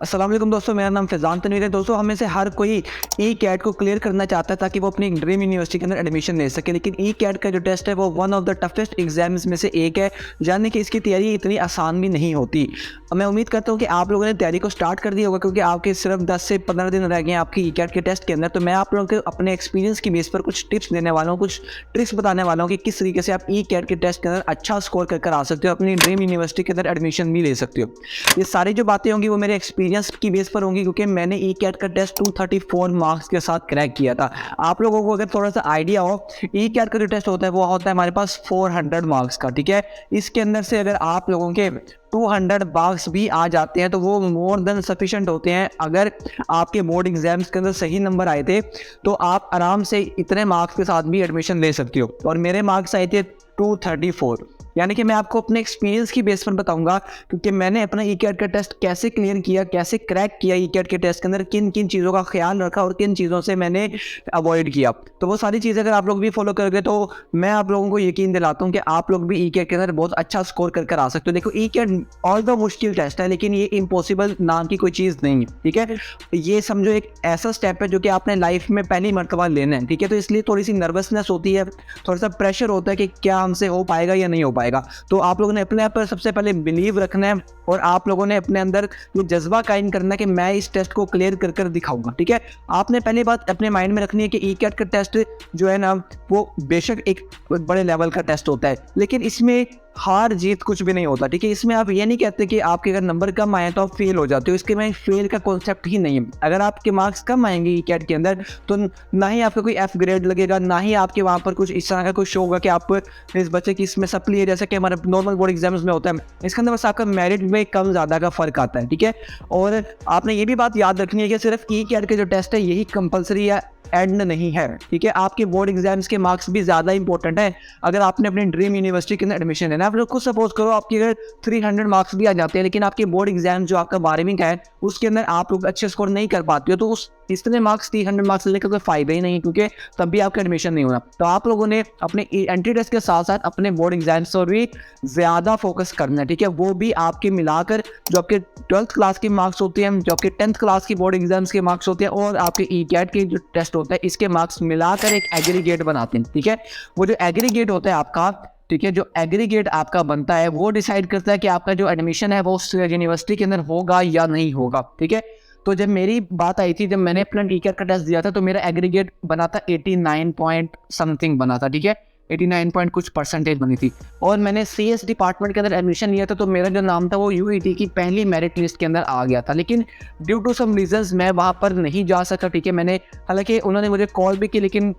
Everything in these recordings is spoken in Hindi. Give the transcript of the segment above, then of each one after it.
अस्सलाम वालेकुम दोस्तों, मेरा नाम फैज़ान तनवीर है। दोस्तों, हम में से हर कोई ई कैट को क्लियर करना चाहता है ताकि वो अपनी ड्रीम यूनिवर्सिटी के अंदर एडमिशन ले सके। लेकिन ई कैट का जो टेस्ट है वो one of the toughest exams में से एक है, जानने कि इसकी तैयारी इतनी आसान भी नहीं होती। मैं उम्मीद करता हूँ कि आप लोगों ने तैयारी को स्टार्ट कर दिया होगा, क्योंकि आपके सिर्फ 10 से 15 दिन रह गए हैं आपकी ई कैट के टेस्ट के अंदर। तो मैं आप लोगों को अपने एक्सपीरियंस की बेस पर कुछ टिप्स देने वाला हूँ, कुछ ट्रिक्स बताने वाला हूँ कि किस तरीके से आप ई कैट के टेस्ट के अंदर अच्छा स्कोर कर आ सकते हो, अपनी ड्रीम यूनिवर्सिटी के अंदर एडमिशन भी ले सकते हो। ये सारी जो बातें होंगी वो मेरे एक्सपीरियंस की बेस पर होंगी, क्योंकि मैंने ई कैट का टेस्ट 234 मार्क्स के साथ क्रैक किया था। आप लोगों को अगर थोड़ा सा आइडिया हो, ई कैट का जो टेस्ट होता है वो होता है हमारे पास 400 मार्क्स का, ठीक है। इसके अंदर से अगर आप लोगों के 200 मार्क्स भी आ जाते हैं तो वो मोर देन सफिशिएंट होते हैं। अगर आपके बोर्ड एग्जाम्स के अंदर सही नंबर आए थे तो आप आराम से इतने मार्क्स के साथ भी एडमिशन ले सकते हो। और मेरे मार्क्स आए थे 234, यानी कि मैं आपको अपने एक्सपीरियंस की बेस पर बताऊंगा, क्योंकि मैंने अपना ई कैट का टेस्ट कैसे क्लियर किया, कैसे क्रैक किया ई कैट के टेस्ट के अंदर, किन किन चीज़ों का ख्याल रखा और किन चीज़ों से मैंने अवॉइड किया। तो वो सारी चीज़ें अगर आप लोग भी फॉलो करोगे तो मैं आप लोगों को यकीन दिलाता हूँ कि आप लोग भी ई कैट के अंदर बहुत अच्छा स्कोर कर आ सकते हो। देखो, ई कैट ऑल द मुश्किल टेस्ट है, लेकिन ये इम्पॉसिबल नाम की कोई चीज़ नहीं है, ठीक है। ये समझो एक ऐसा स्टेप है जो कि आपने लाइफ में पहली मरतबा लेना है, ठीक है। तो इसलिए थोड़ी सी नर्वसनेस होती है, थोड़ा सा प्रेशर होता है कि क्या हमसे हो पाएगा या नहीं हो पाएगा। तो आप लोगों ने अपने आप पर सबसे पहले बिलीव रखना है और आप लोगों ने अपने अंदर ये जज्बा कायम करना है कि मैं इस टेस्ट को क्लियर कर दिखाऊंगा, ठीक है। आपने पहली बात अपने माइंड में रखनी है कि ई कैट का टेस्ट जो है ना वो बेशक एक बड़े लेवल का टेस्ट होता है, लेकिन इसमें हार जीत कुछ भी नहीं होता, ठीक है। इसमें आप ये नहीं कहते कि आपके अगर नंबर कम आए तो आप फेल हो जाते हो, इसके में फेल का कॉन्सेप्ट ही नहीं है। अगर आपके मार्क्स कम आएंगे ई कैट के अंदर तो ना ही आपका कोई एफ ग्रेड लगेगा, ना ही आपके वहाँ पर कुछ इस तरह का कुछ शो होगा कि आप इस बच्चे की इसमें सप्ली है, जैसे कि हमारे नॉर्मल बोर्ड एग्जाम्स में होता है। इसके अंदर बस आपका मेरिट में कम ज़्यादा का फर्क आता है, ठीक है। और आपने ये भी बात याद रखनी है कि सिर्फ ई कैट के जो टेस्ट है यही कंपलसरी या एंड नहीं है, ठीक है। आपके बोर्ड एग्जाम्स के मार्क्स भी ज़्यादा इंपॉर्टेंट है अगर आपने अपनी ड्रीम यूनिवर्सिटी के अंदर एडमिशन लेना है। आप लोग खुद सपोज करो आपकी अगर 300 मार्क्स भी आ जाते हैं, लेकिन आपके बोर्ड एग्जाम जो आपका 12वीं का है उसके अंदर आप लोग अच्छे स्कोर नहीं कर पाते हो, तो उस इतने मार्क्स 300 मार्क्स लेने का कोई फायदा ही नहीं, क्योंकि तब भी आपका एडमिशन नहीं होना। तो आप लोगों ने अपने एंट्री टेस्ट के साथ साथ अपने बोर्ड एग्जाम्स पर भी ज़्यादा फोकस करना है, ठीक है। वो भी आपके मिलाकर जो आपके 12th क्लास के मार्क्स होते हैं, जो आपके 10th क्लास की बोर्ड एग्जाम्स के मार्क्स होते हैं और आपके ई कैट के जो टेस्ट होता है इसके मार्क्स मिलाकर एक एग्रीगेट बनाते हैं, ठीक है। वो जो एग्रीगेट होता है आपका, ठीक है, जो एग्रीगेट आपका बनता है वो डिसाइड करता है कि आपका जो एडमिशन है वो उस यूनिवर्सिटी के अंदर होगा या नहीं होगा, ठीक है। तो जब मेरी बात आई थी, जब मैंने अपना ई कैट का टेस्ट दिया था तो मेरा एग्रीगेट बना था 89 पॉइंट समथिंग बना था, ठीक है। 89 पॉइंट कुछ परसेंटेज बनी थी। और मैंने CS डिपार्टमेंट के अंदर एडमिशन लिया था, तो मेरा जो नाम था वो UET की पहली मेरिट लिस्ट के अंदर आ गया था, लेकिन ड्यू टू सम रीजंस मैं वहाँ पर नहीं जा सका, ठीक है। मैंने हालांकि उन्होंने मुझे कॉल भी की, लेकिन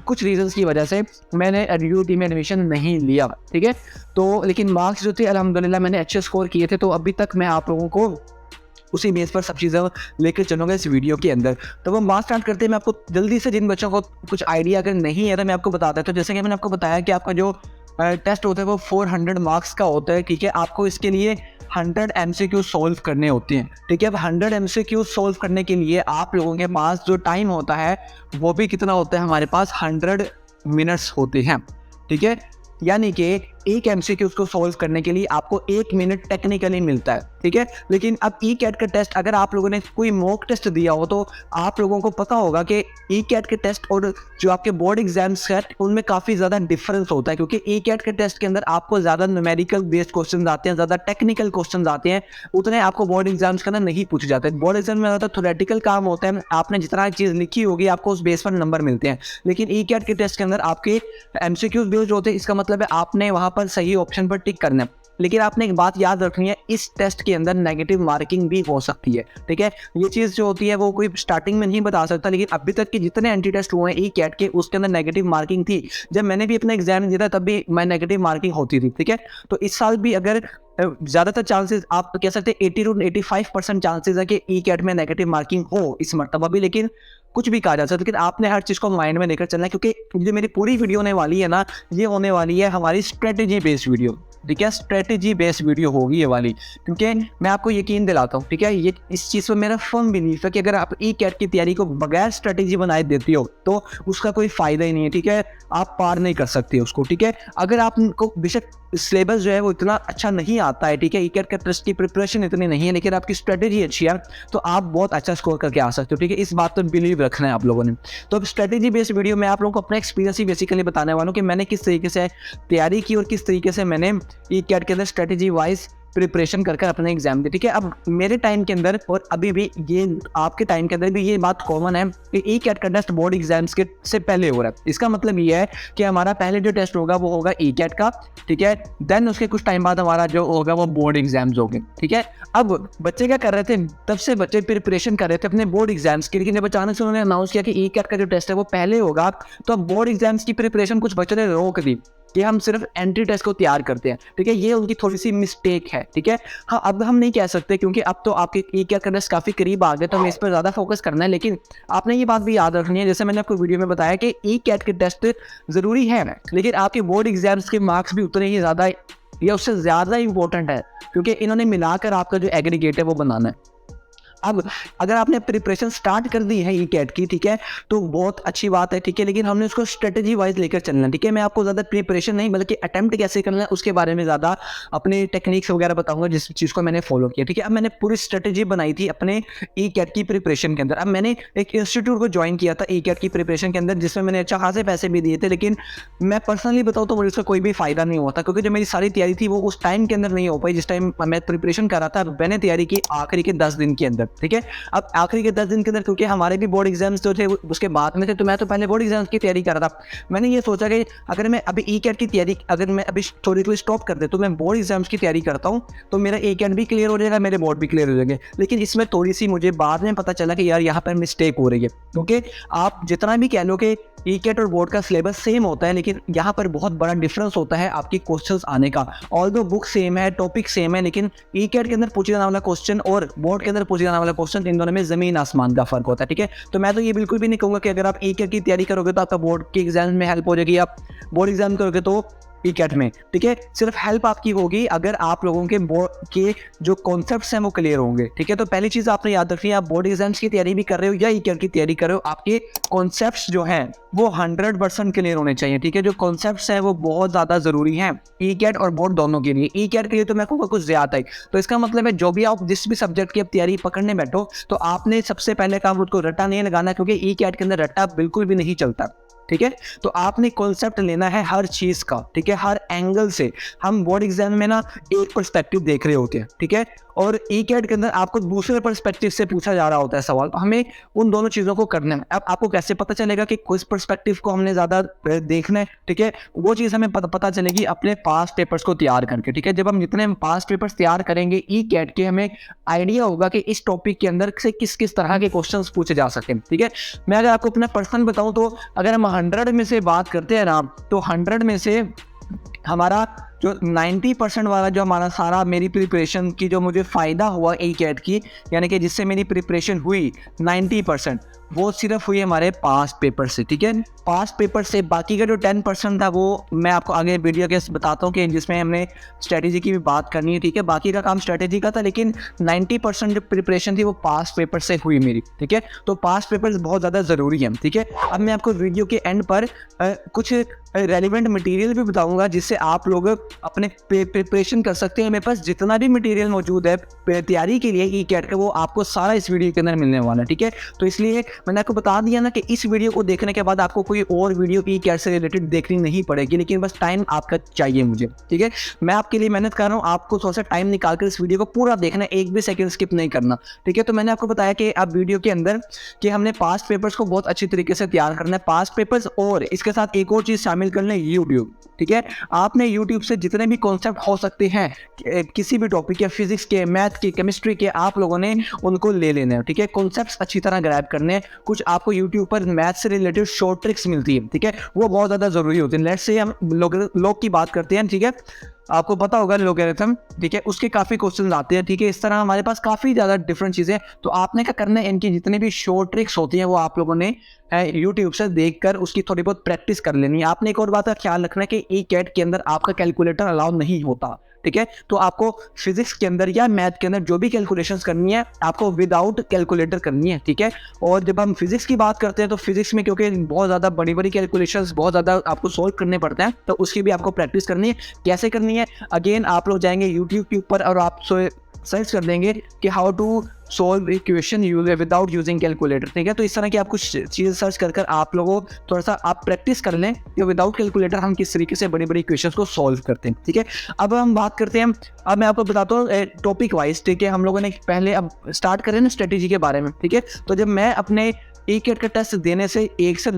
कुछ रीजंस की वजह से मैंने UET में एडमिशन नहीं लिया, ठीक है। तो लेकिन मार्क्स जो थे अल्हम्दुलिल्लाह मैंने अच्छे स्कोर किए थे। तो अभी तक मैं आप लोगों को उसी बेस पर सब चीज़ें लेकर चलूँगा इस वीडियो के अंदर। तो वो बात स्टार्ट करते हैं। मैं आपको जल्दी से, जिन बच्चों को कुछ आइडिया अगर नहीं है तो मैं आपको बताता हूँ। तो जैसे कि मैंने आपको बताया कि आपका जो टेस्ट होता है वो 400 मार्क्स का होता है, ठीक है। आपको इसके लिए 100 MCQ सॉल्व करने होते हैं, ठीक है। अब 100 MCQ सॉल्व करने के लिए आप लोगों के पास जो टाइम होता है वो भी कितना होता है, हमारे पास 100 मिनट्स होते हैं, ठीक है। यानी कि एक MCQ को सॉल्व करने के लिए आपको 1 मिनट टेक्निकली मिलता है, ठीक है। लेकिन अब ई कैट का टेस्ट अगर आप लोगों ने कोई मॉक टेस्ट दिया हो तो आप लोगों को पता होगा कि ई कैट के टेस्ट और जो आपके बोर्ड एग्जाम्स है उनमें काफ़ी ज़्यादा डिफरेंस होता है, क्योंकि ई कैट के टेस्ट के अंदर आपको ज़्यादा न्यूमेरिकल बेस्ड क्वेश्चन आते हैं, ज़्यादा टेक्निकल क्वेश्चन आते हैं, उतने आपको बोर्ड एग्जाम्स के अंदर नहीं पूछे जाते। बोर्ड एग्जाम में ज़्यादा थ्योरेटिकल काम होता है, आपने जितना चीज़ लिखी होगी आपको उस बेस पर नंबर मिलते हैं। लेकिन ई कैट के टेस्ट के अंदर आपके MCQs बेस्ड होते हैं, इसका मतलब है आपने वहाँ पर सही ऑप्शन पर टिक करना है। लेकिन आपने एक बात याद रखनी है, इस टेस्ट के अंदर नेगेटिव मार्किंग भी हो सकती है, ठीक है। ये चीज़ जो होती है वो कोई स्टार्टिंग में नहीं बता सकता, लेकिन अभी तक के जितने एंटी टेस्ट हुए हैं ई कैट के उसके अंदर नेगेटिव मार्किंग थी। जब मैंने भी अपना एग्जाम दिया था तब भी मैं नेगेटिव मार्किंग होती थी, ठीक है। तो इस साल भी अगर ज़्यादातर चांसेस आप कह सकते हैं 80 to 85% चांसेस है कि ई कैट में नेगेटिव मार्किंग हो इस मरतबा भी, लेकिन कुछ भी कहा जा सकता है। लेकिन आपने हर चीज़ को माइंड में लेकर चलना है, क्योंकि जो मेरी पूरी वीडियो होने वाली है ना, ये होने वाली है हमारी स्ट्रेटेजी बेस्ड वीडियो। ठीक है, स्ट्रेटेजी बेस्ड वीडियो होगी ये वाली, क्योंकि मैं आपको यकीन दिलाता हूँ, ठीक है, ये इस चीज़ पर मेरा फर्म बिलीफ है कि अगर आप ई कैट की तैयारी को बगैर स्ट्रेटेजी बनाए देती हो तो उसका कोई फ़ायदा ही नहीं है, ठीक है, आप पार नहीं कर सकते उसको, ठीक है। अगर आपको बेशक सिलेबस जो है वो इतना अच्छा नहीं आता है, ठीक है, ई कैट का टेस्ट की प्रिपरेशन इतनी नहीं है, लेकिन आपकी स्ट्रेटेजी अच्छी है तो आप बहुत अच्छा स्कोर करके आ सकते हो, ठीक है, इस बात पर बिलीव रखना है आप लोगों ने। तो अब स्ट्रेटेजी बेस्ड वीडियो में आप लोगों को अपना एक्सपीरियंस ही बेसिकली बताने वाला हूँ कि मैंने किस तरीके से तैयारी की और किस तरीके से मैंने ई कैट के अंदर स्ट्रेटेजी वाइज प्रिपरेशन करके अपना एग्जाम दी, ठीक है। अब मेरे टाइम के अंदर और अभी भी ये आपके टाइम के अंदर भी ये बात कॉमन है कि ई कैट का टेस्ट बोर्ड एग्जाम्स के से पहले हो रहा है। इसका मतलब ये है कि हमारा पहले जो टेस्ट होगा वो होगा ई कैट का, ठीक है, देन उसके कुछ टाइम बाद हमारा जो होगा वो बोर्ड एग्जाम्स होंगे, ठीक है। अब बच्चे क्या कर रहे थे, तब से बच्चे प्रिपरेशन कर रहे थे अपने बोर्ड एग्जाम्स की, लेकिन जब अचानक से उन्होंने अनाउंस किया कि ई कैट का जो टेस्ट है वो पहले होगा, तो अब बोर्ड एग्जाम्स की प्रिपरेशन कुछ बच्चों ने रोक दी कि हम सिर्फ एंट्री टेस्ट को तैयार करते हैं, ठीक है, ये उनकी थोड़ी सी मिस्टेक है, ठीक है। हाँ, अब हम नहीं कह सकते क्योंकि अब तो आपके ई कैट का टेस्ट काफ़ी करीब आ गए, तो हमें इस पर ज़्यादा फोकस करना है, लेकिन आपने ये बात भी याद रखनी है, जैसे मैंने आपको वीडियो में बताया कि ई कैट के टेस्ट ज़रूरी है, लेकिन आपके बोर्ड एग्जाम्स के मार्क्स भी उतने ही ज़्यादा या उससे ज़्यादा इंपॉर्टेंट है, क्योंकि इन्होंने मिलाकर आपका जो एग्रीगेट है वो बनाना है। अब अगर आपने प्रिपरेशन स्टार्ट कर दी है ई कैट की, ठीक है, तो बहुत अच्छी बात है, ठीक है, लेकिन हमने उसको स्ट्रेटेजी वाइज लेकर चलना है, ठीक है। मैं आपको ज़्यादा प्रिपरेशन नहीं बल्कि अटेम्प्ट कैसे करना है उसके बारे में ज़्यादा अपने टेक्निक्स वगैरह बताऊंगा, जिस चीज़ को मैंने फॉलो किया, ठीक है। अब मैंने पूरी स्ट्रेटेजी बनाई थी अपने ई कैट की प्रिपरेशन के अंदर। अब मैंने एक इंस्टीट्यूट को ज्वाइन किया था ई कैट की प्रिपरेशन के अंदर, जिसमें मैंने अच्छा खासे पैसे भी दिए थे, लेकिन मैं पर्सनली बताऊँ तो मुझे उसका कोई भी फ़ायदा नहीं हुआ था, क्योंकि जो मेरी सारी तैयारी थी वो उस टाइम के अंदर नहीं हो पाई जिस टाइम मैं प्रिपरेशन कर रहा था। मैंने तैयारी की आखिरी के 10 दिन के अंदर, ठीक है। अब आखिरी के 10 दिन के अंदर क्योंकि हमारे भी बोर्ड एग्जाम्स जो थे उसके बाद में थे, तो मैं तो पहले बोर्ड एग्जाम्स की तैयारी कर रहा था। मैंने ये सोचा कि अगर मैं अभी ई कैट की तैयारी अगर मैं अभी थोड़ी थोड़ी स्टॉप कर दे तो मैं बोर्ड एग्जाम्स की तैयारी करता हूँ, तो मेरा ई कैट भी क्लियर हो जाएगा, मेरे बोर्ड भी क्लियर हो जाएंगे। लेकिन इसमें थोड़ी सी मुझे बाद में पता चला कि यार यहाँ पर मिस्टेक हो रही है, क्योंकि आप जितना भी कह लो कि ई कैट और बोर्ड का सिलेबस सेम होता है, लेकिन यहाँ पर बहुत बड़ा डिफरेंस होता है आपकी क्वेश्चंस आने का। ऑल्दो बुक सेम है, टॉपिक सेम है, लेकिन ई कैट के अंदर पूछे जाने वाला क्वेश्चन और बोर्ड के अंदर पूछे जाने वाला क्वेश्चन, इन दोनों में जमीन आसमान का फर्क होता है, ठीक है। तो मैं तो ये बिल्कुल भी नहीं कहूँगा कि अगर आप ई कैट की तैयारी करोगे तो आपका बोर्ड के एग्जाम में हेल्प हो जाएगी, आप बोर्ड एग्जाम करोगे तो ई कैट में, ठीक है, सिर्फ हेल्प आपकी होगी अगर आप लोगों के बोर्ड के जो कॉन्सेप्ट्स हैं वो क्लियर होंगे, ठीक है। तो पहली चीज़ आपने याद रखनी है, आप बोर्ड एग्जाम्स की तैयारी भी कर रहे हो या ई कैट की तैयारी कर रहे हो, आपके कॉन्सेप्ट्स जो हैं वो 100% क्लियर होने चाहिए, ठीक है। जो कॉन्सेप्ट्स हैं वो बहुत ज़्यादा ज़रूरी हैं ई कैट और बोर्ड दोनों के लिए। ई कैट के लिए तो मैं कहूँगा कुछ ज़्यादा ही, तो इसका मतलब है जो भी आप जिस भी सब्जेक्ट की आप तैयारी पकड़ने बैठो तो आपने सबसे पहले काम उसको रट्टा नहीं लगाना, क्योंकि ई कैट के अंदर रट्टा बिल्कुल भी नहीं चलता, ठीक है। तो आपने कॉन्सेप्ट लेना है हर चीज़ का, ठीक है, हर एंगल से। हम बोर्ड एग्जाम में ना एक पर्सपेक्टिव देख रहे होते हैं, ठीक है, और ई कैट के अंदर आपको दूसरे पर्सपेक्टिव से पूछा जा रहा होता है सवाल, तो हमें उन दोनों चीज़ों को करना है। अब आपको कैसे पता चलेगा कि किस पर्सपेक्टिव को हमने ज़्यादा देखना है, ठीक है, वो चीज़ हमें पता चलेगी अपने पास्ट पेपर्स को तैयार करके, ठीक है। जब हम जितने पास्ट पेपर्स तैयार करेंगे ई कैट के, हमें आइडिया होगा कि इस टॉपिक के अंदर से किस किस तरह के क्वेश्चन पूछे जा सकें, ठीक है। मैं अगर आपको अपना पर्सनल बताऊँ तो अगर हम 100 में से बात करते हैं ना, तो 100 में से हमारा जो 90% वाला जो हमारा सारा मेरी प्रिपरेशन की जो मुझे फ़ायदा हुआ ई कैट की, यानी कि जिससे मेरी प्रिपरेशन हुई 90%, वो सिर्फ हुई हमारे पास्ट पेपर से, ठीक है। पास्ट पेपर से बाकी का जो 10% था वो मैं आपको आगे वीडियो के बताता हूँ कि जिसमें हमने स्ट्रेटेजी की भी बात करनी है, ठीक है। बाकी का काम स्ट्रेटेजी का था, लेकिन 90% जो प्रिपरेशन थी वो पास्ट पेपर से हुई मेरी, ठीक है। तो पास्ट पेपर्स बहुत ज़्यादा ज़रूरी है, ठीक है। अब मैं आपको वीडियो के एंड पर कुछ रेलिवेंट मटेरियल भी बताऊंगा जिससे आप लोग अपने प्रिपरेशन कर सकते हैं। मेरे पास जितना भी मटेरियल मौजूद है तैयारी के लिए ई कैट का, वो आपको सारा इस वीडियो के अंदर मिलने वाला है, ठीक है। तो इसलिए मैंने आपको बता दिया ना कि इस वीडियो को देखने के बाद आपको कोई और वीडियो ई कैट से रिलेटेड देखनी नहीं पड़ेगी, लेकिन बस टाइम आपका चाहिए मुझे, ठीक है। मैं आपके लिए मेहनत कर रहा हूँ, आपको थोड़ा सा टाइम निकाल कर इस वीडियो को पूरा देखना, एक भी सेकंड स्किप नहीं करना, ठीक है। तो मैंने आपको बताया कि अब वीडियो के अंदर कि हमने पास्ट पेपर्स को बहुत अच्छी तरीके से तैयार करना है, पास्ट पेपर्स, और इसके साथ एक और चीज़ शामिल करना है, यूट्यूब, ठीक है। आपने यूट्यूब से जितने भी कॉन्सेप्ट हो सकते हैं किसी भी टॉपिक के, फिजिक्स के, मैथ के, केमिस्ट्री के, आप लोगों ने उनको ले लेना है, ठीक है। कॉन्सेप्ट्स अच्छी तरह ग्रैब करने हैं। कुछ आपको यूट्यूब पर मैथ से रिलेटेड शॉर्ट ट्रिक्स मिलती है, ठीक है, वो बहुत ज़्यादा ज़रूरी होती है। लेट्स से हम लोग की बात करते हैं, ठीक है। आपको पता होगा लोगरिथम, ठीक है, उसके काफ़ी क्वेश्चन आते हैं, ठीक है। इस तरह हमारे पास काफ़ी ज़्यादा डिफरेंट चीज़ें, तो आपने क्या करना है, इनकी जितनी भी शॉर्ट ट्रिक्स होती हैं वो आप लोगों ने यूट्यूब से देखकर उसकी थोड़ी बहुत प्रैक्टिस कर लेनी है। आपने एक और बात का ख्याल रखना है कि ई कैट के अंदर आपका कैलकुलेटर अलाउ नहीं होता, ठीक है। तो आपको फिजिक्स के अंदर या मैथ के अंदर जो भी कैलकुलेशंस करनी है आपको विदाउट कैलकुलेटर करनी है, ठीक है। और जब हम फिजिक्स की बात करते हैं तो फिजिक्स में क्योंकि बहुत ज़्यादा बड़ी बड़ी कैलकुलेशंस बहुत ज़्यादा आपको सोल्व करने पड़ते हैं, तो उसकी भी आपको प्रैक्टिस करनी है। कैसे करनी है, अगेन आप लोग जाएंगे यूट्यूब के ऊपर और आप सर्च कर देंगे कि how to solve equation without using calculator, ठीक है। तो इस तरह की आप कुछ चीज़ें सर्च कर आप लोगों थोड़ा सा आप प्रैक्टिस कर लें कि विदाउट कैलकुलेटर हम किस तरीके से बड़ी बड़ी इक्वेशंस को सॉल्व करते हैं, ठीक है। अब हम बात करते हैं, अब मैं आपको बताता हूँ टॉपिक वाइज, ठीक है। हम लोगों ने पहले अब स्टार्ट करें ना स्ट्रेटेजी के बारे में, ठीक है। तो जब मैं अपने ई कैट का टेस्ट देने से 1 से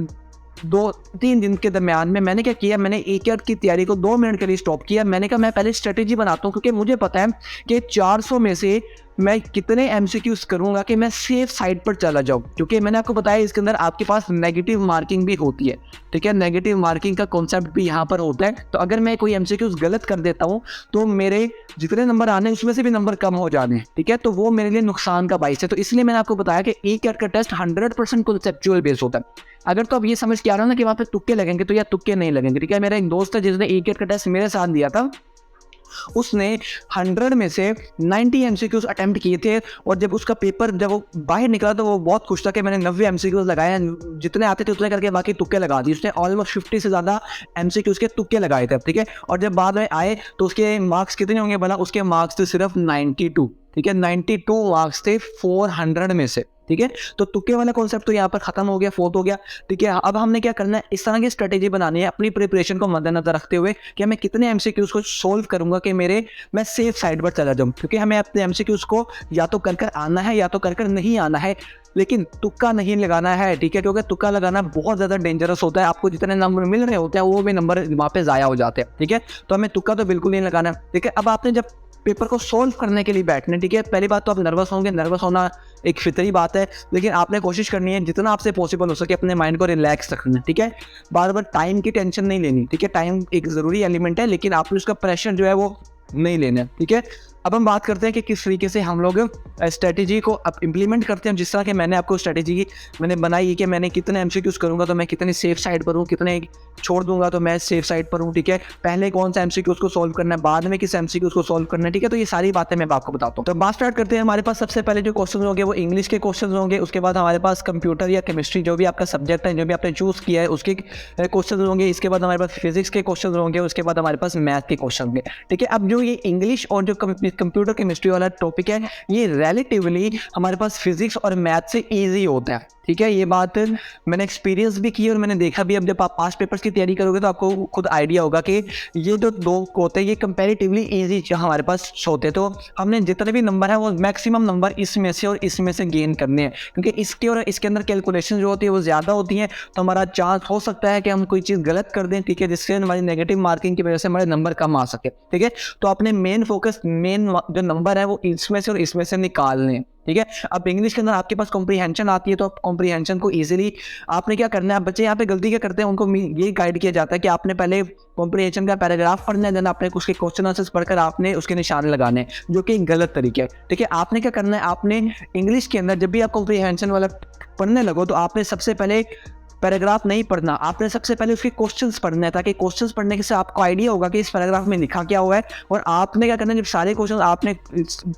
2-3 दिन के दरमियान में मैंने क्या किया, मैंने ई कैट की तैयारी को 2 मिनट के लिए स्टॉप किया। मैंने कहा मैं पहले स्ट्रेटेजी बनाता हूँ, क्योंकि मुझे पता है कि 400 में से मैं कितने एमसीक्यूज करूंगा कि मैं सेफ साइड पर चला जाऊं, क्योंकि मैंने आपको बताया इसके अंदर आपके पास नेगेटिव मार्किंग भी होती है, ठीक है। नेगेटिव मार्किंग का कॉन्सेप्ट भी यहाँ पर होता है। तो अगर मैं कोई एमसीक्यूज गलत कर देता हूँ तो मेरे जितने नंबर आने उसमें से भी नंबर कम हो जाने हैं, ठीक है। तो वो मेरे लिए नुकसान का बाइस है। तो इसलिए मैंने आपको बताया कि ई कैट का टेस्ट 100% कॉन्सेप्चुअल बेस होता है। अगर तो अब ये समझ के आ रहा हो ना कि वहाँ पे तुक्के लगेंगे, तो या तुक्के नहीं लगेंगे, ठीक है। मेरा एक दोस्त है जिसने ई कैट का टेस्ट मेरे साथ दिया था, उसने 100 में से 90 एमसीक्यूज अटेम्प्ट किए थे, और जब उसका पेपर जब वो बाहर निकला तो वो बहुत खुश था कि मैंने 90 एमसीक्यूज लगाए, जितने आते थे उतने करके बाकी तुक्के लगा दिए। उसने ऑलमोस्ट 50 से ज़्यादा एमसीक्यूज के तुक्के लगाए थे, ठीक है। और जब बाद में आए तो उसके मार्क्स कितने होंगे भला, उसके मार्क्स थे सिर्फ 92, ठीक है। 92 मार्क्स थे 400 में से, ठीक है। तो तुक्के वाला कॉन्सेप्ट तो यहाँ पर खत्म हो गया, फोर्थ हो गया, ठीक है। अब हमने क्या करना है, इस तरह की स्ट्रेटेजी बनानी है अपनी प्रिपरेशन को मद्देनजर रखते हुए कि मैं कितने एमसीक्यूज को सोल्व करूंगा कि मैं सेफ साइड पर चला जाऊं, क्योंकि हमें अपने एमसीक्यूज को या तो कर आना है या तो कर नहीं आना है, लेकिन तुक्का नहीं लगाना है, ठीक है। क्योंकि तुक्का लगाना बहुत ज़्यादा डेंजरस होता है, आपको जितने नंबर मिल रहे होते हैं वो भी नंबर वहाँ पे ज़ाया हो जाते हैं, ठीक है। तो हमें तुक्का तो बिल्कुल नहीं लगाना, ठीक है। अब आपने जब पेपर को सोल्व करने के लिए बैठने, ठीक है, पहली बात तो आप नर्वस होंगे, नर्वस होना एक फितरी बात है, लेकिन आपने कोशिश करनी है जितना आपसे पॉसिबल हो सके अपने माइंड को रिलैक्स रखना, ठीक है। बार बार टाइम की टेंशन नहीं लेनी, ठीक है। टाइम एक ज़रूरी एलिमेंट है, लेकिन आपने उसका प्रेशर जो है वो नहीं लेना, ठीक है। अब हम बात करते हैं कि किस तरीके से हम लोग स्ट्रेटेजी को अब इम्प्लीमेंट करते हैं। जिस तरह कि मैंने आपको स्ट्रेटेजी मैंने बनाई कि मैंने कितने एमसीक्यूज करूंगा तो मैं कितनी सेफ साइड पर हूँ, कितने छोड़ दूंगा तो मैं सेफ साइड पर हूँ, ठीक है। पहले कौन सा एमसीक्यूज को सॉल्व करना है, बाद में किस एमसीक्यूज को सॉल्व करना है, ठीक है। तो ये सारी बातें मैं आपको बताता हूँ। तो बात स्टार्ट करते हैं। हमारे पास सबसे पहले जो क्वेश्चन होंगे वो इंग्लिश के क्वेश्चन होंगे, उसके बाद हमारे पास कंप्यूटर या केमिस्ट्री जो भी आपका सब्जेक्ट है, जो भी आपने चूज़ किया है उसके क्वेश्चन होंगे, इसके बाद हमारे पास फिजिक्स के क्वेश्चन होंगे, उसके बाद हमारे पास मैथ के क्वेश्चन होंगे, ठीक है। अब जो ये इंग्लिश और जो कंप्यूटर केमिस्ट्री वाला टॉपिक है ये रिलेटिवली हमारे पास फिजिक्स और मैथ से इजी होता है, ठीक है। ये बात मैंने एक्सपीरियंस भी की और मैंने देखा भी। अब जब आप पास पेपर्स की तैयारी करोगे तो आपको खुद आइडिया होगा कि ये जो दो होते हैं ये कंपैरेटिवली इजी हमारे पास होते हैं। तो हमने जितने भी नंबर है वो मैक्सिमम नंबर इसमें से और इसमें से गेन करने हैं, क्योंकि इसके और इसके अंदर कैलकुलेशन जो होती है वो ज़्यादा होती है, तो हमारा चांस हो सकता है कि हम कोई चीज़ गलत कर दें, ठीक है, जिससे हमारी नेगेटिव मार्किंग की वजह से हमारे नंबर कम आ सके, ठीक है। तो अपने मेन फोकस मेन जो नंबर है वो इसमें से और इसमें से निकालने हैं, ठीक है। अब इंग्लिश के अंदर आपके पास कॉम्प्रीहेंशन आती है, तो आप कॉम्प्रीहेंशन को इजीली आपने क्या करना है, बच्चे यहाँ पे गलती क्या करते हैं उनको ये गाइड किया जाता है कि आपने पहले कॉम्प्रीहेंशन का पैराग्राफ पढ़ना है, देन आपने उसके क्वेश्चन आंसर्स पढ़कर आपने उसके निशान लगाने हैं, जो कि गलत तरीके है, ठीक है। आपने क्या करना है, आपने इंग्लिश के अंदर जब भी आप कॉम्प्रीहेंशन वाला पढ़ने लगो तो आपने सबसे पहले पैराग्राफ नहीं पढ़ना, आपने सबसे पहले उसके क्वेश्चंस पढ़ने हैं, ताकि क्वेश्चंस पढ़ने से आपको आइडिया होगा कि इस पैराग्राफ में लिखा क्या हुआ है। और आपने क्या करना है, जब सारे क्वेश्चन आपने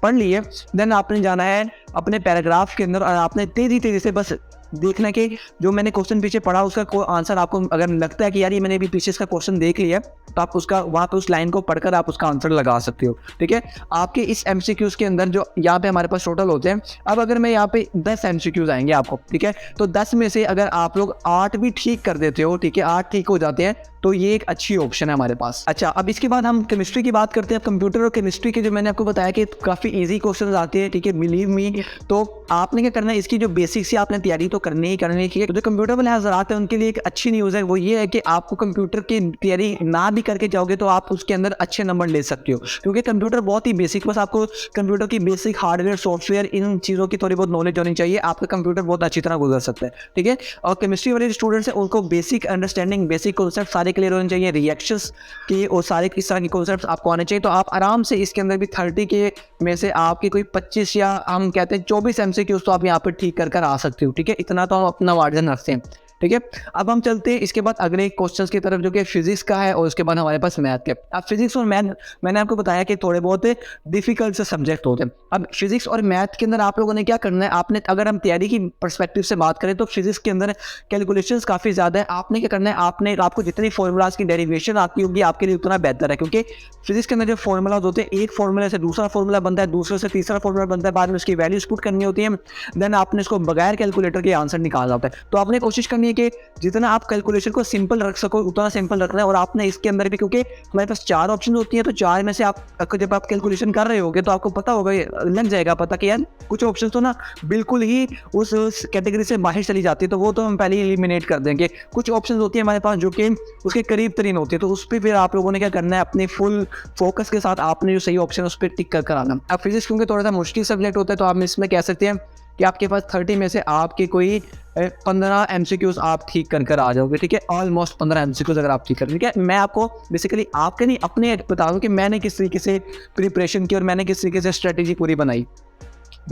पढ़ लिए देन आपने जाना है अपने पैराग्राफ के अंदर और आपने तेज़ी से बस देखना कि जो मैंने क्वेश्चन पीछे पढ़ा उसका आंसर आपको अगर लगता है कि यार ये मैंने भी पीछे इसका क्वेश्चन देख लिया, तो आप उसका वहाँ पे उस लाइन को पढ़कर आप उसका आंसर लगा सकते हो, ठीक है। आपके इस एमसीक्यूज के अंदर जो यहाँ पे हमारे पास टोटल होते हैं, अब अगर मैं यहाँ पे 10 एमसीक्यूज आएंगे आपको, ठीक है, तो 10 में से अगर आप लोग 8 भी ठीक कर देते हो, ठीक है, 8 ठीक हो जाते हैं, तो ये एक अच्छी ऑप्शन है हमारे पास। अच्छा, अब इसके बाद हम केमिस्ट्री की बात करते हैं। कंप्यूटर और केमिस्ट्री के जो मैंने आपको बताया कि काफ़ी इजी क्वेश्चन आते हैं, ठीक है, बिलीव मी। तो आपने क्या करना है, इसकी जो बेसिक्स है आपने तैयारी तो करनी ही करनी है। तो जो कंप्यूटर वाले हज़रात हैं उनके लिए एक अच्छी न्यूज़ है, वो ये है कि आपको कंप्यूटर की तैयारी ना भी करके जाओगे तो आप उसके अंदर अच्छे नंबर ले सकते हो, क्योंकि कंप्यूटर बहुत ही बेसिक, बस आपको कंप्यूटर की बेसिक हार्डवेयर सॉफ्टवेयर इन चीज़ों की थोड़ी बहुत नॉलेज होनी चाहिए, आपका कंप्यूटर बहुत अच्छी तरह गुजर सकता है, ठीक है। और केमिस्ट्री वाले स्टूडेंट्स हैं उनको बेसिक अंडरस्टैंडिंग, बेसिक कॉन्सेप्ट सारे क्लियर होने चाहिए, रिएक्शंस की और सारे इस तरह के कॉन्सेप्ट्स आपको आने चाहिए। तो आप आराम से इसके अंदर भी 30 के में से आपकी कोई 25 या हम कहते हैं 24 MCQs तो आप यहाँ पर ठीक कर आ सकते हो, ठीक है। इतना तो हम अपना मार्जिन रखते हैं, ठीक है। अब हम चलते हैं इसके बाद अगले क्वेश्चंस की तरफ, जो कि फिजिक्स का है और उसके बाद हमारे पास मैथ के। अब फिजिक्स और मैथ मैंने आपको बताया कि थोड़े बहुत डिफिकल्ट से सब्जेक्ट होते हैं। अब फिजिक्स और मैथ के अंदर आप लोगों ने क्या करना है, आपने अगर हम तैयारी की पर्सपेक्टिव से बात करें तो फिजिक्स के अंदर कैलकुलेशंस काफ़ी ज़्यादा है। आपने क्या करना है, आपको जितनी फॉर्मूलाज की डेरिवेशन आती होगी आपके लिए उतना बेहतर है, क्योंकि फिजिक्स के अंदर जो फॉर्मूलाज होते हैं, एक फॉर्मूला से दूसरा फॉर्मूला बनता है, दूसरे से तीसरा फॉर्मूला बनता है, बाद में उसकी वैल्यूज पुट करनी होती है, देन आपने इसको बगैर कैलकुलेटर के आंसर निकालना होता है। तो आपने कोशिश करनी है कि जितना आप कैलकुलेशन को सिंपल रख सको उतना सिंपल रखना है। और आपने इसके अंदर भी, क्योंकि हमारे पास 4 ऑप्शन होती है, तो 4 में से आप जब आप कैलकुलेशन कर रहे होगे तो आपको पता होगा, लग जाएगा पता कि यार कुछ ऑप्शन तो ना बिल्कुल ही उस कैटेगरी से बाहर चली जाती है, तो वो तो हम पहले ही एलिमिनेट कर देंगे। कुछ ऑप्शन होती है हमारे पास जो कि उसके करीब तरीन होती है, तो उस पर फिर आप लोगों ने क्या करना है, अपने फुल फोकस के साथ आपने जो सही ऑप्शन उस पर टिक कर आना। अब फिजिक्स क्योंकि थोड़ा सा मुश्किल सब्जेक्ट होता है, तो आप इसमें कह सकते हैं कि आपके पास 30 में से आपके कोई 15 MCQs आप ठीक कर आ जाओगे, ठीक है। ऑलमोस्ट 15 MCQs अगर आप ठीक कर, ठीक है। मैं आपको बेसिकली आपके नहीं अपने बता दूं कि मैंने किस तरीके से प्रिपरेशन की और मैंने किस तरीके से स्ट्रेटेजी पूरी बनाई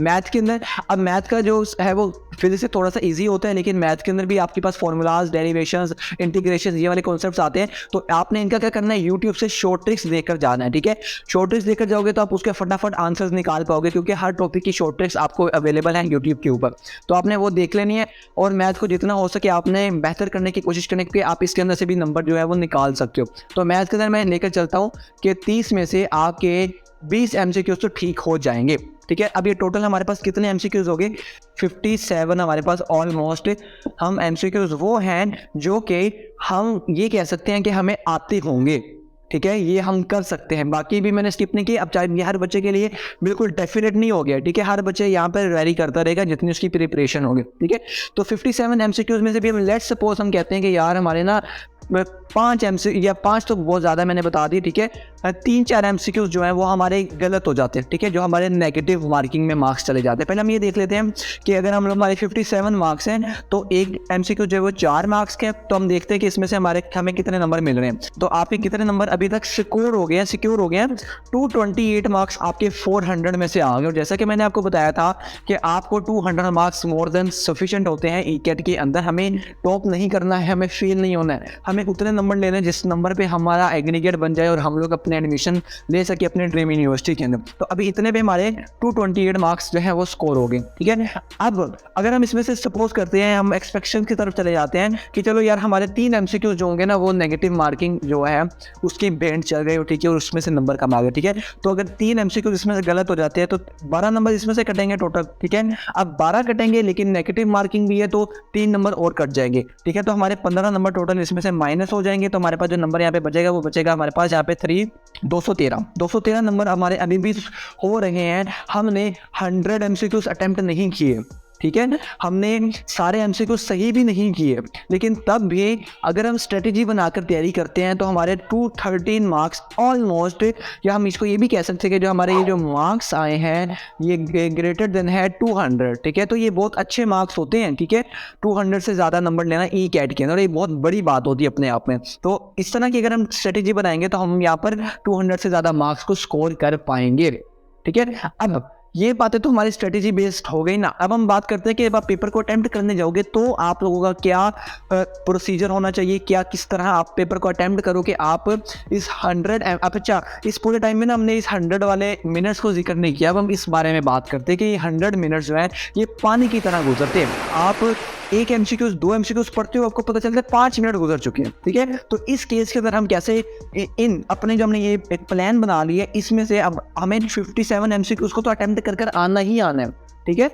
मैथ के अंदर। अब मैथ का जो है वो फिजिक्स से थोड़ा सा इजी होता है, लेकिन मैथ के अंदर भी आपके पास फॉर्मूलाज, डेरिवेशंस, इंटीग्रेशन, ये वाले कॉन्सेप्ट्स आते हैं। तो आपने इनका क्या करना है, यूट्यूब से शॉर्ट ट्रिक्स देखकर जाना है, ठीक है। शॉर्ट ट्रिक्स देखकर जाओगे तो आप उसके फटाफट आंसर्स निकाल पाओगे, क्योंकि हर टॉपिक की शॉर्ट ट्रिक्स आपको अवेलेबल हैं यूट्यूब के ऊपर। तो आपने वो देख लेनी है और मैथ को जितना हो सके आपने बेहतर करने की कोशिश करने के, आप इसके अंदर से भी नंबर जो है वो निकाल सकते हो। तो मैथ के अंदर मैं लेकर चलता हूँ कि 30 में से आपके 20 MCQs तो ठीक हो जाएंगे, ठीक है। अब ये टोटल हमारे पास कितने MCQs हो गए, 57 हमारे पास ऑलमोस्ट हम MCQs वो हैं जो कि हम ये कह सकते हैं कि हमें आते होंगे, ठीक है। ये हम कर सकते हैं, बाकी भी मैंने स्किप नहीं किया। अब चाहे ये हर बच्चे के लिए बिल्कुल डेफिनेट नहीं हो गया, ठीक है। हर बच्चे यहाँ पर वेरी करता रहेगा जितनी उसकी प्रिपरेशन होगी, ठीक है। तो 57 MCQs में से भी हम लेट्स सपोज हम कहते हैं कि यार हमारे ना 5 MCQ या 5 तो बहुत ज़्यादा मैंने बता दी, ठीक है। 3-4 MCQs जो हैं वो हमारे गलत हो जाते हैं, ठीक है, जो हमारे नेगेटिव मार्किंग में मार्क्स चले जाते हैं। पहले हम ये देख लेते हैं कि अगर हम हमारे 57 मार्क्स हैं तो एक MCQ जो है वो 4 मार्क्स के, तो हम देखते हैं कि इसमें से हमें कितने नंबर मिल रहे हैं। तो आपके कितने नंबर अभी तक सिक्योर हो गए हैं 228 मार्क्स आपके 400 में से आ गए। और जैसा कि मैंने आपको बताया था कि आपको 200 मार्क्स मोर देन सफिशिएंट होते हैं ECAT के अंदर। हमें टॉप नहीं करना है, हमें फेल नहीं होना है, हमें उतने नंबर लेने जिस नंबर पे हमारा एग्रीगेट बन जाए और हम लोग अपने एडमिशन ले सके अपने ड्रीम यूनिवर्सिटी के अंदर। तो अभी इतने पे हमारे 228 मार्क्स जो है वो स्कोर हो गए, ठीक है। अब अगर हम इसमें से सपोज करते हैं, हम एक्सपेक्टेशन की तरफ चले जाते हैं कि चलो यार हमारे 3 MCQ जो होंगे ना वो नेगेटिव मार्किंग जो है उसकी बेंड चल गई, ठीक है, और उसमें से नंबर कम आ गए, ठीक है। तो अगर 3 MCQ इसमें से गलत हो जाते हैं तो 12 नंबर इसमें से कटेंगे टोटल, ठीक है। अब 12 कटेंगे, लेकिन नेगेटिव मार्किंग भी है तो 3 नंबर और कट जाएंगे, ठीक है। तो हमारे 15 नंबर टोटल इसमें से माइनस हो जाएंगे। तो हमारे पास जो नंबर यहाँ पे बचेगा वो बचेगा हमारे पास यहाँ पे 213 नंबर हमारे अभी भी हो रहे हैं। हमने 100 MCQs अटेम्प्ट नहीं किए, ठीक है। हमने सारे MCQ सही भी नहीं किए, लेकिन तब भी अगर हम स्ट्रेटेजी बनाकर तैयारी करते हैं तो हमारे 213 मार्क्स ऑलमोस्ट, या हम इसको ये भी कह सकते हैं कि जो हमारे ये जो मार्क्स आए हैं ये ग्रेटर देन है 200, ठीक है। तो ये बहुत अच्छे मार्क्स होते हैं, ठीक है। 200 से ज़्यादा नंबर लेना ECAT के अंदर ये बहुत बड़ी बात होती है अपने आप में। तो इस तरह की अगर हम स्ट्रेटेजी बनाएंगे तो हम यहाँ पर 200 से ज़्यादा मार्क्स को स्कोर कर पाएंगे, ठीक है। अब ये बातें तो हमारी स्ट्रेटेजी बेस्ड हो गई ना। अब हम बात करते हैं कि जब आप पेपर को अटेम्प्ट करने जाओगे तो आप लोगों का क्या प्रोसीजर होना चाहिए, क्या किस तरह आप पेपर को अटेम्प्ट करो कि आप इस 100 अच्छा इस पूरे टाइम में ना हमने इस 100 वाले मिनट्स को जिक्र नहीं किया। अब हम इस बारे में बात करते हैं कि ये 100 मिनट्स जो है ये पानी की तरह गुजरते हैं। आप एक MCQ 2 MCQ पढ़ते हो, आपको पता चलता है 5 मिनट गुजर चुके हैं, ठीक है। तो इस केस के अंदर हम कैसे इन अपने जो हमने ये एक प्लान बना लिया इसमें से अब हमें 57 MCQ को तो अटेम्प्ट कर आना ही आना है, ठीक है।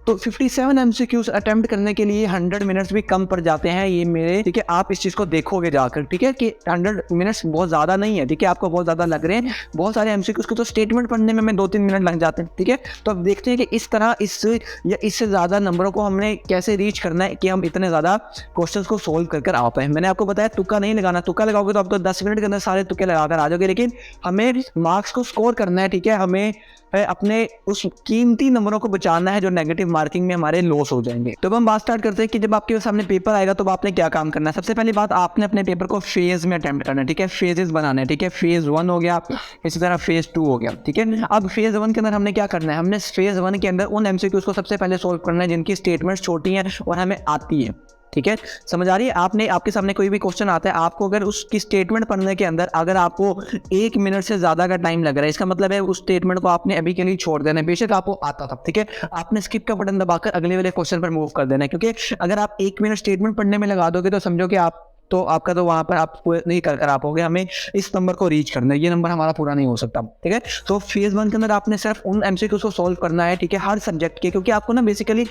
तो 57 MCQs अटेम्प्ट करने के लिए 100 मिनट्स भी कम पड़ जाते हैं ये मेरे, ठीक है। आप इस चीज़ को देखोगे जाकर, ठीक है, कि 100 मिनट्स बहुत ज़्यादा नहीं है, ठीक है। आपको बहुत ज़्यादा लग रहे हैं, बहुत सारे MCQs को तो स्टेटमेंट पढ़ने में 2-3 मिनट लग जाते हैं, ठीक है। तो अब देखते हैं कि इस तरह इससे ज़्यादा नंबरों को हमने कैसे रीच करना है कि हम इतने ज़्यादा क्वेश्चन को सोल्व कर आ पाए। मैंने आपको बताया तुक्का नहीं लगाना, तुक्का लगाओगे तो आप तो 10 मिनट के अंदर सारे तुक्के लगाकर आ जाओगे, लेकिन हमें मार्क्स को स्कोर करना है, ठीक है। हमें अपने उस कीमती नंबरों को बचाना है जो नेगेटिव मार्किंग में हमारे लॉस हो जाएंगे। तो अब हम बात स्टार्ट करते हैं कि जब आपके सामने पेपर आएगा तो आपने क्या काम करना है। सबसे पहली बात, आपने अपने पेपर को फेज में अटेम्प्ट करना है, ठीक है, फेजेस बनाना है, ठीक है, फेज 1 हो गया, इसी तरह फेज 2 हो गया, ठीक है। अब फेज 1 के अंदर हमने क्या करना है, हमने फेज 1 के अंदर उन एमसीक्यूज को सबसे पहले सोल्व करना है जिनकी स्टेटमेंट्स छोटी हैं और हमें आती है, ठीक है, समझ आ रही है। आपने आपके सामने कोई भी क्वेश्चन आता है, आपको अगर उसकी स्टेटमेंट पढ़ने के अंदर अगर आपको 1 मिनट से ज़्यादा का टाइम लग रहा है, इसका मतलब है उस स्टेटमेंट को आपने अभी के लिए छोड़ देना है, बेशक आपको आता था, ठीक है, आपने स्किप का बटन दबाकर अगले वाले क्वेश्चन पर मूव कर देना है, क्योंकि अगर आप 1 मिनट स्टेटमेंट पढ़ने में लगा दोगे तो समझो कि आपका तो वहाँ पर आप पूरे नहीं कर पाओगे। हमें इस नंबर को रीच करना है, ये नंबर हमारा पूरा नहीं हो सकता, ठीक है। तो फेज 1 के अंदर आपने सिर्फ उन एमसीक्यूज को सॉल्व करना है, ठीक है, हर सब्जेक्ट के, क्योंकि आपको ना बेसिकली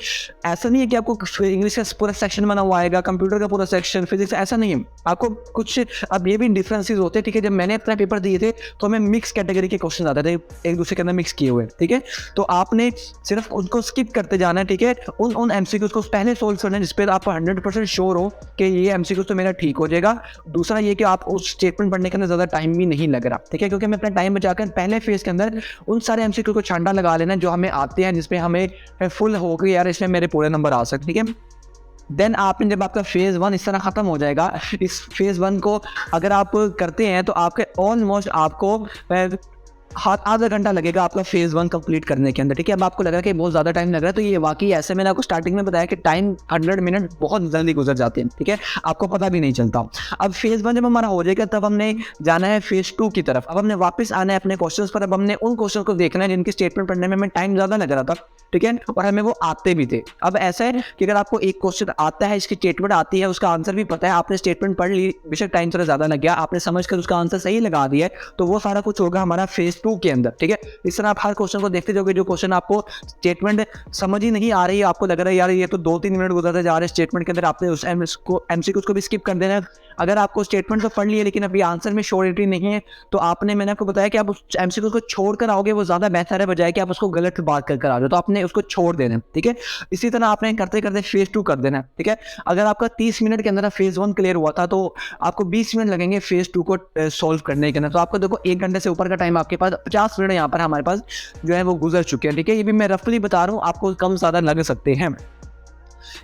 ऐसा नहीं है कि आपको इंग्लिश का पूरा सेक्शन बना हुआ आएगा, कंप्यूटर का पूरा सेक्शन, फिजिक्स, ऐसा नहीं है। आपको कुछ अब ये भी डिफरेंसेस होते हैं, ठीक है। जब मैंने अपना पेपर दिए थे तो हमें मिक्स कैटेगरी के क्वेश्चन आते थे, एक दूसरे के अंदर मिक्स किए हुए, ठीक है। तो आपने सिर्फ उनको स्किप करते जाना है, ठीक है, उन एमसीक्यूज को पहले सॉल्व करना है जिस पर आप 100% श्योर हो कि ये एमसीक्यूज तो मेरा ठीक हो जाएगा। दूसरा ये कि आप उस स्टेटमेंट पढ़ने के अंदर ज़्यादा टाइम भी नहीं लग रहा, ठीक है, क्योंकि हमें अपना टाइम बचाकर पहले फेज के अंदर उन सारे एमसीक्यू को छांटा लगा लेना जो हमें आते हैं, जिसमें हमें फुल हो गई यार इसमें मेरे पूरे नंबर आ सकते, ठीक है। देन आपने जब आपका फेज़ 1 इस तरह ख़त्म हो जाएगा, इस फेज़ 1 को अगर आप करते हैं तो आपके ऑलमोस्ट आपको आधा घंटा लगेगा आपका फेज 1 कंप्लीट करने के अंदर, ठीक है। अब आपको लग रहा है कि बहुत ज़्यादा टाइम लग रहा है, तो ये वाकई ऐसे मैंने आपको स्टार्टिंग में बताया कि टाइम 100 मिनट बहुत जल्दी गुजर जाते हैं, ठीक है, आपको पता भी नहीं चलता। अब फेज 1 जब हमारा हो जाएगा तब हमने जाना है फेज 2 की तरफ। अब हमने वापस आना है अपने क्वेश्चन पर। अब हमने उन क्वेश्चन को देखना है जिनकी स्टेटमेंट पढ़ने में हमें टाइम ज़्यादा लग रहा था, ठीक है, और हमें वो आते भी थे। अब ऐसा है कि अगर आपको एक क्वेश्चन आता है, इसकी स्टेटमेंट आती है, उसका आंसर भी पता है, आपने स्टेटमेंट पढ़ ली, बेशक टाइम थोड़ा ज़्यादा लग गया, आपने समझ कर उसका आंसर सही लगा दिया है, तो वो सारा कुछ होगा हमारा फेज 2 के अंदर, ठीक है। इस तरह आप हर क्वेश्चन को देखते जाओगे, जो क्वेश्चन आपको स्टेटमेंट समझ ही नहीं आ रही है, आपको लग रहा है यार ये तो 2-3 मिनट गुजरते जा रहे हैं स्टेटमेंट के अंदर, आपने उस एमसीक्यूज को भी स्किप कर देना है। अगर आपको स्टेटमेंट तो पढ़ लिए लेकिन अभी आंसर में श्योरिटी नहीं है, तो मैंने आपको बताया कि आप उस एमसीक्यूज को छोड़ कर आओगे, वो ज़्यादा बेहतर है बजाय कि आप उसको गलत बात कर आ जाओ, तो आपने उसको छोड़ देना, ठीक है। इसी तरह आपने करते करते फेज 2 कर देना, ठीक है। अगर आपका 30 मिनट के अंदर फेज 1 क्लियर हुआ था तो आपको 20 मिनट लगेंगे फेज 2 को सॉल्व करने के अंदर, तो आपको देखो 1 घंटे से ऊपर का टाइम आपके पास, 50 मिनट यहाँ पर हमारे पास जो है वो गुजर चुके हैं, ठीक है। ये भी मैं रफली बता रहा हूँ, आपको कम ज़्यादा लग सकते हैं।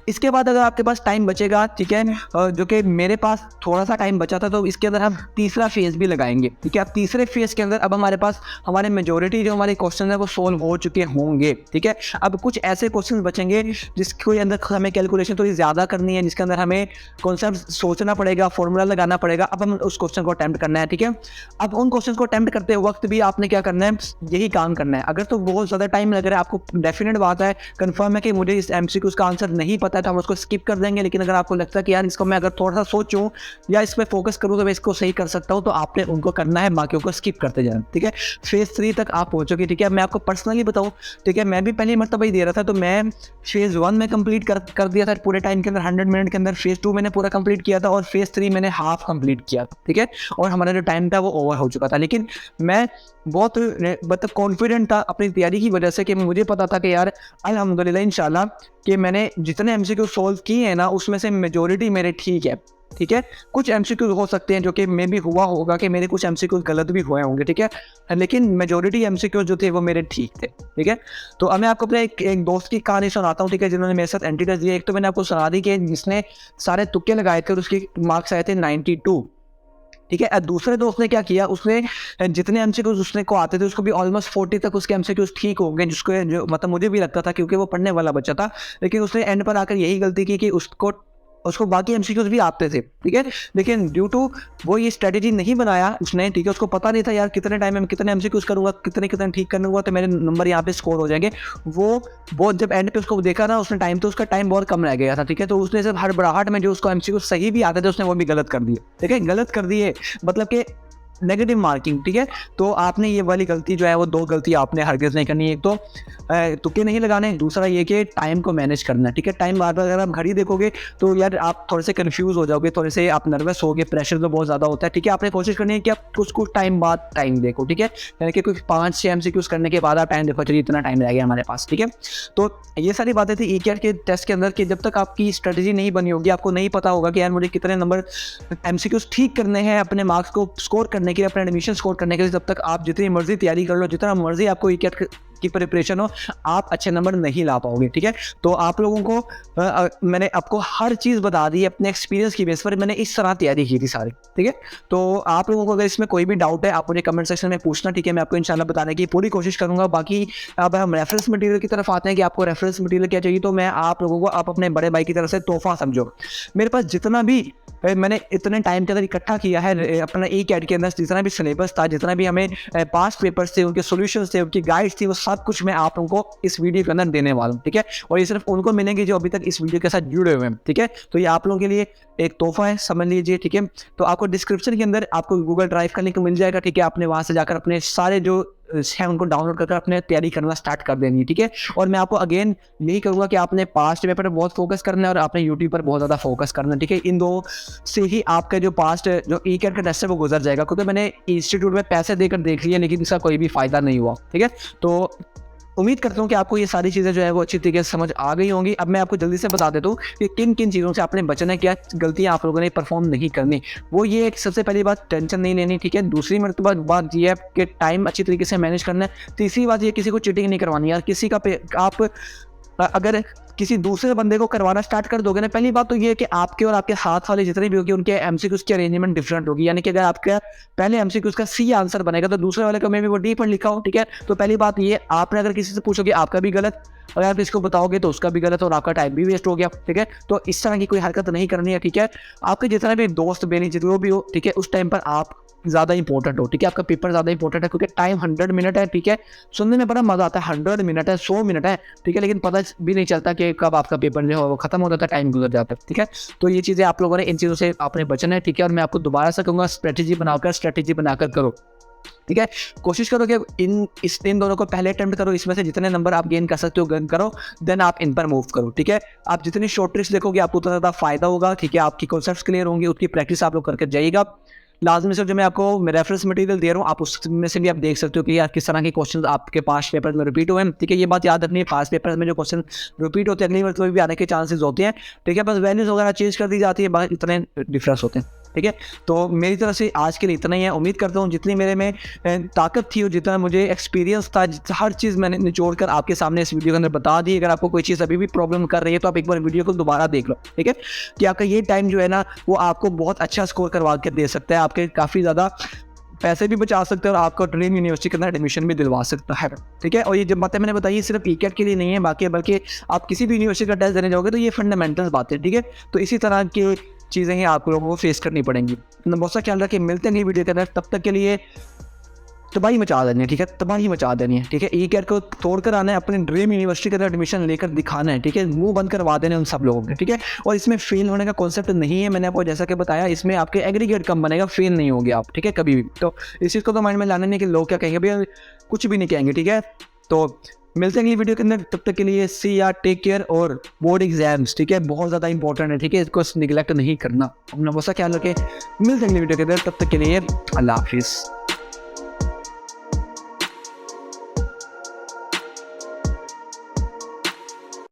इसके बाद अगर आपके पास टाइम बचेगा, ठीक है, जो कि मेरे पास थोड़ा सा टाइम बचा था, तो इसके अंदर हम तीसरा फेज भी लगाएंगे, ठीक है। अब तीसरे फेज के अंदर अब हमारे पास हमारे मेजोरिटी जो हमारे क्वेश्चन है वो सोल्व हो चुके होंगे, ठीक है। अब कुछ ऐसे क्वेश्चन बचेंगे जिसके अंदर हमें कैलकुलेशन थोड़ी ज़्यादा करनी है, जिसके अंदर हमें कॉन्सेप्ट सोचना पड़ेगा, फॉर्मूला लगाना पड़ेगा। अब हम उस क्वेश्चन को अटेम्प्ट करना है, ठीक है। अब उन क्वेश्चन को अटेम्प्ट करते वक्त भी आपने क्या करना है, यही काम करना है। अगर तो बहुत ज़्यादा टाइम लग रहा है, आपको डेफिनेट बात है, कन्फर्म है कि मुझे इस एमसीक्यूज का आंसर नहीं पता है, तो हम उसको स्किप कर देंगे। लेकिन अगर आपको लगता है कि यार इसको मैं अगर थोड़ा सा सोचूं या इस पर फोकस करूं तो मैं इसको सही कर सकता हूं, तो आपने उनको करना है, बाकियों को स्किप करते जाना, ठीक है। फेज 3 तक आप पहुंचोगे, ठीक है। मैं आपको पर्सनली बताऊं, ठीक है, मैं भी पहली मरतबा ही दे रहा था, तो मैं फेज 1 में कंप्लीट कर दिया था पूरे टाइम के अंदर, 100 मिनट के अंदर। फेज 2 मैंने पूरा कंप्लीट किया था और फेज 3 मैंने हाफ कंप्लीट किया था, ठीक है, और हमारा जो टाइम था वो ओवर हो चुका था। लेकिन मैं बहुत मतलब कॉन्फिडेंट था अपनी तैयारी की वजह से कि मुझे पता था कि यार अल्हम्दुलिल्लाह इंशाल्लाह कि मैंने जितने एमसीक्यू सॉल्व किए हैं ना, उसमें से मेजॉरिटी मेरे ठीक है, ठीक है। कुछ एमसीक्यू हो सकते हैं जो कि मे भी हुआ होगा कि मेरे कुछ एमसीक्यू गलत भी हुए होंगे, ठीक है, लेकिन मेजॉरिटी एमसीक्यू जो थे वो मेरे ठीक थे, ठीक है। तो अब मैं आपको अपने एक दोस्त की कहानी सुनाता हूँ, ठीक है, जिन्होंने मेरे साथ एंटी टेस्ट दिया। एक तो मैंने आपको सुना दी कि जिसने सारे तुक्के लगाए थे और उसके मार्क्स आए थे 92, ठीक है। दूसरे दोस्त ने क्या किया, उसने जितने एमसीक्यूज उसने को आते थे उसको भी ऑलमोस्ट 40 तक उसके एमसीक्यूज ठीक हो गए, जिसको जो मतलब मुझे भी लगता था क्योंकि वो पढ़ने वाला बच्चा था। लेकिन उसने एंड पर आकर यही गलती की कि उसको बाकी एमसीक्यूज भी आते थे, ठीक है, लेकिन ड्यू टू वो ये स्ट्रेटेजी नहीं बनाया उसने, ठीक है। उसको पता नहीं था यार कितने टाइम में कितने एमसीक्यूज करूँगा, कितने ठीक करूँगा तो मेरे नंबर यहाँ पे स्कोर हो जाएंगे। वो जब एंड पे उसको देखा ना उसने टाइम, तो उसका टाइम बहुत कम रह गया था, ठीक है। तो उसने सिर्फ हड़बड़ाहट में जो उसको एमसीक्यूज सही भी आते थे उसने वो भी गलत कर दिए, ठीक है। गलत कर दिए मतलब कि नेगेटिव मार्किंग, ठीक है। तो आपने ये वाली गलती जो है वो 2 गलती आपने हरगिज़ नहीं करनी। एक तो तुक्के नहीं लगाने, दूसरा ये कि टाइम को मैनेज करना, ठीक है। टाइम बार बार अगर आप घड़ी देखोगे तो यार आप थोड़े से कंफ्यूज हो जाओगे, थोड़े से आप नर्वस होगे, प्रेशर तो बहुत ज़्यादा होता है, ठीक है। आपने कोशिश करनी है कि आप कुछ टाइम बाद टाइम देखो, ठीक है, यानी कि कुछ 5-6 एमसीक्यूज करने के बाद आप टाइम देखो, चलिए इतना टाइम रह गया हमारे पास, ठीक है। तो ये सारी बातें थी ECAT के टेस्ट के अंदर कि जब तक आपकी स्ट्रेटेजी नहीं बनी होगी, आपको नहीं पता होगा कि यार मुझे कितने नंबर एमसीक्यूज ठीक करने हैं अपने मार्क्स को स्कोर करने करने के लिए, अपना एडमिशन स्कोर करने के लिए, तब तक आप जितनी मर्जी तैयारी कर लो, जितना मर्जी आपको ई कैट की प्रिपरेशन हो, आप अच्छे नंबर नहीं ला पाओगे। ठीक है, तो आप लोगों को मैंने आपको हर चीज़ बता दी अपने एक्सपीरियंस की बेस पर, मैंने इस तरह तैयारी की थी सारी। ठीक है, तो आप लोगों को अगर इसमें कोई भी डाउट है आप मुझे कमेंट सेक्शन में पूछना। ठीक है, मैं आपको इंशाल्लाह बताने की पूरी कोशिश करूंगा। बाकी अब हम रेफरेंस मटेरियल की तरफ आते हैं कि आपको रेफरेंस मटेरियल क्या चाहिए। तो मैं आप लोगों को, आप अपने बड़े भाई की तरफ से तोहफा समझो। मेरे पास जितना भी मैंने इतने टाइम के अंदर इकट्ठा किया है अपना ई कैट के अंदर, जितना भी सिलेबस था, जितना भी हमें पास्ट पेपर्स थे, उनके सॉल्यूशंस थे, उनकी गाइड्स थी, वो सब कुछ मैं आप लोगों को इस वीडियो के अंदर देने वाला हूँ। ठीक है, और ये सिर्फ उनको मिलेंगे जो अभी तक इस वीडियो के साथ जुड़े हुए हैं। ठीक है, तो ये आप लोगों के लिए एक तोहफा है, समझ लीजिए। ठीक है, तो आपको डिस्क्रिप्शन के अंदर आपको गूगल ड्राइव का लिंक मिल जाएगा। ठीक है, आपने वहाँ से जाकर अपने सारे जो है उनको डाउनलोड करके अपने तैयारी करना स्टार्ट कर देनी है। ठीक है, और मैं आपको अगेन यही करूँगा कि आपने पास्ट पेपर पर बहुत फोकस करना है और आपने यूट्यूब पर बहुत ज़्यादा फोकस करना है। ठीक है, इन दो से ही आपका जो पास्ट जो ई कैट का टेस्ट है वो गुजर जाएगा, क्योंकि मैंने इंस्टीट्यूट में पैसे देकर देख लिया लेकिन इसका कोई भी फायदा नहीं हुआ। ठीक है, तो उम्मीद करता हूँ कि आपको ये सारी चीज़ें जो है वो अच्छी तरीके से समझ आ गई होंगी। अब मैं आपको जल्दी से बता देता हूँ कि किन किन चीज़ों से आपने बचना है, क्या गलतियाँ आप लोगों ने परफॉर्म नहीं करनी। वो ये एक सबसे पहली बात, टेंशन नहीं लेनी। ठीक है, दूसरी मरतबा बात ये है कि टाइम अच्छी तरीके से मैनेज करना है। तीसरी बात ये, किसी को चीटिंग नहीं करवानी यार। किसी का आप अगर किसी दूसरे बंदे को करवाना स्टार्ट कर दोगे ना, पहली बात तो ये है कि आपके और आपके साथ वाले जितने भी होंगे उनके एमसीक्यूज की अरेंजमेंट डिफरेंट होगी। यानी कि अगर आपका पहले एमसीक्यूज का सी आंसर बनेगा तो दूसरे वाले का में भी वो डी पर लिखा हो। ठीक है, तो पहली बात ये, आपने अगर किसी से पूछोगे आपका भी गलत, अगर आप इसको बताओगे तो उसका भी गलत और आपका टाइम भी वेस्ट हो गया। ठीक है, तो इस तरह की कोई हरकत नहीं करनी है। ठीक है, आपके जितना भी दोस्त बेनी जो भी हो, ठीक है, उस टाइम पर आप ज़्यादा इंपॉर्टेंट हो। ठीक है, आपका पेपर ज़्यादा इंपॉर्टेंट है क्योंकि टाइम 100 मिनट है। ठीक है, सुनने में बड़ा मज़ा आता है, 100 मिनट है, 100 मिनट है। ठीक है, लेकिन पता भी नहीं चलता कि कब आपका पेपर जो है वो खत्म हो जाता है, टाइम गुजर जाता है। ठीक है, तो ये चीज़ें आप लोगों ने, इन चीज़ों से आपने बचना है। ठीक है, और मैं आपको दोबारा से कहूँगा स्ट्रेटेजी बनाकर करो। ठीक है, कोशिश करो कि इन दोनों को पहले अटेम्प्ट करो, इसमें से जितने नंबर आप गेन कर सकते हो गेन करो, देन आप इन पर मूव करो। ठीक है, आप जितनी शॉर्ट ट्रिक्स देखोगे आपको उतना ज़्यादा फायदा होगा। ठीक है, आपकी कॉन्सेप्ट्स क्लियर होंगे, उसकी प्रैक्टिस आप लोग करके जाइएगा। लाजमी से जो मैं आपको रेफरेंस मटेरियल दे रहा हूँ, आप उसमें से भी आप देख सकते हो कि यार किस तरह के क्वेश्चन आपके पास्ट पेपर में रिपीट हुए हैं। ठीक है, ये बात याद रखनी है, पास्ट पेपर में जो क्वेश्चन रिपीट होते हैं अगली बार भी आने के चांसेस होते हैं। ठीक है, बस वैल्यूज वगैरह चेंज कर दी जाती है, बाकी इतने डिफरेंस होते हैं। ठीक है, तो मेरी तरफ से आज के लिए इतना ही है। उम्मीद करता हूँ जितनी मेरे में ताकत थी और जितना मुझे एक्सपीरियंस था, हर चीज़ मैंने निचोड़ कर आपके सामने इस वीडियो के अंदर बता दी। अगर आपको कोई चीज़ अभी भी प्रॉब्लम कर रही है तो आप एक बार वीडियो को दोबारा देख लो। ठीक है, कि आपका ये टाइम जो है ना वो आपको बहुत अच्छा स्कोर करवा के दे सकता है, आपके काफ़ी ज़्यादा पैसे भी बचा सकते हैं और आपको ड्रीम यूनिवर्सिटी के अंदर एडमिशन भी दिलवा सकता है। ठीक है, और ये जब बातें मैंने बताई सिर्फ ई कैट के लिए नहीं है, बाकी बल्कि आप किसी भी यूनिवर्सिटी का टेस्ट देने जाओगे तो ये फंडामेंटल्स बातें। ठीक है, तो इसी तरह की चीज़ें ही आप लोगों को फेस करनी पड़ेंगी। बहुत सा ख्याल रखिए, मिलते हैं नई वीडियो के अंदर, तब तक के लिए तबाही मचा देनी है। ठीक है, तबाही मचा देनी है। ठीक है, ई कैट को तोड़कर आना है, अपने ड्रीम यूनिवर्सिटी के अंदर एडमिशन लेकर दिखाना है। ठीक है, मुंह बंद करवा देने उन सब लोगों के। ठीक है, और इसमें फेल होने का कॉन्सेप्ट नहीं है, मैंने आपको जैसा कि बताया, इसमें आपके एग्रीगेट कम बनेगा, फेल नहीं होगे आप। ठीक है, कभी भी। तो इस चीज़ को तो माइंड में लाना नहीं कि लोग क्या कहेंगे, भैया कुछ भी नहीं कहेंगे। ठीक है, तो मिलते हैं अगली वीडियो के अंदर, तब तक के लिए सी या टेक केयर। और बोर्ड एग्जाम्स, ठीक है, बहुत ज़्यादा इंपॉर्टेंट है। ठीक है, इसको निगलेक्ट नहीं करना, अपना बहुत सा ख्याल रखें। मिलते हैं अगली वीडियो के अंदर, तब तक के लिए अल्लाह हाफिज़।